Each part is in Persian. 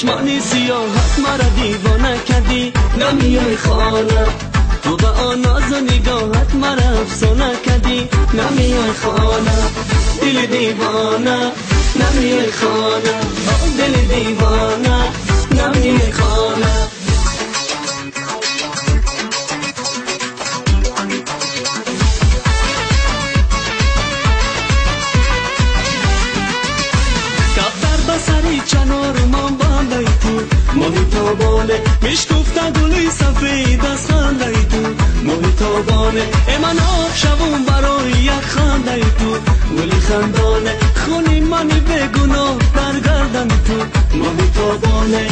چشمانی سیاهت مرا دیوانه کردی نمیای خانه تو به آن ناز و نگاهت مرا افسانه کردی نمیای خانه دل دیوانه نمیای خانه دل دیوانه نمیای خانه سری چنار من باندای تو محتابانه میشکفته گلی سفید از خنده تو محتابانه من آب شوم برای یک خنده تو گلی خندانه خونی منی بگناه در گردن تو محتابانه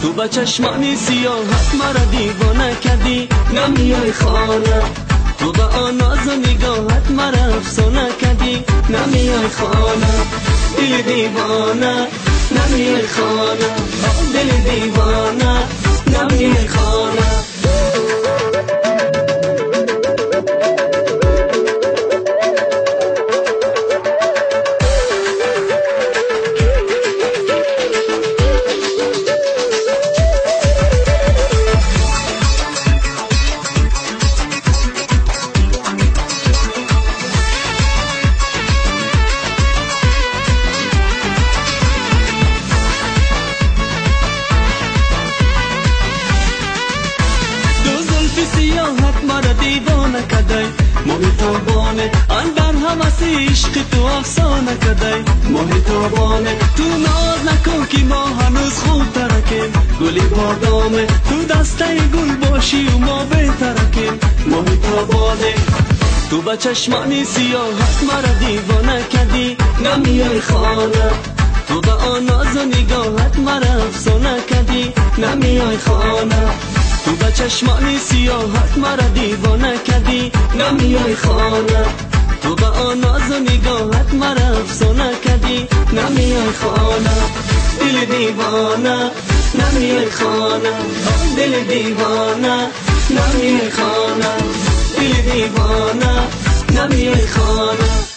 تو به چشمانی سیاهت مرا دیوانه کردی نمیای خانه تو به آن ناز و نگاهت مرا افسانه کردی نمیای خانه دل دیوانه نمیای خانه دل دیوانه نمیای خانه سیاحت مرا دیوانه کدی محتابانه اندر همه عشق تو افسانه کدی محتابانه تو ناز نکن که ما هنوز خوب ترکیم گلی بادامه تو دسته گل باشی و ما بهترکیم محتابانه تو به چشمانی سیاحت مرا دیوانه کدی نمیای خانه تو به آن ناز و نگاهت مرا افسانه کدی نمیای خانه تو به چشمانی سیاهت مرا دیوانه کردی نمیای خانه تو به آن ناز و نگاهت مرا افسانه کردی نمیای خانه دل دیوانه نمیای خانه دل دیوانه نمیای خانه دل دیوانه نمیای خانه